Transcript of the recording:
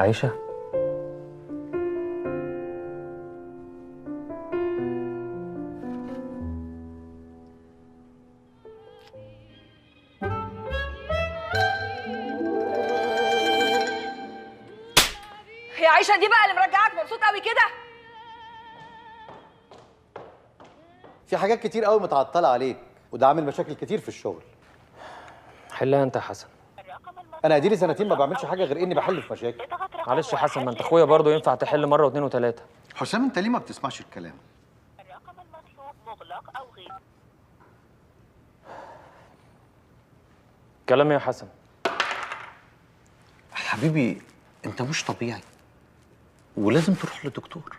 عايشة؟ يا عايشه دي بقى اللي مرجعك مبسوط قوي كده؟ في حاجات كتير قوي متعطله عليك وده عامل مشاكل كتير في الشغل. حلها انت يا حسن. انا اديلي سنتين ما بعملش حاجه غير اني بحل في مشاكل. معلش يا حسن، ما انت اخويا برضه، ينفع تحل مره واثنين وثلاثه. حسام انت ليه ما بتسمعش الكلام؟ الرقم المطلوب مغلق أو غير. كلام يا حسن. حبيبي انت مش طبيعي ولازم تروح لدكتور.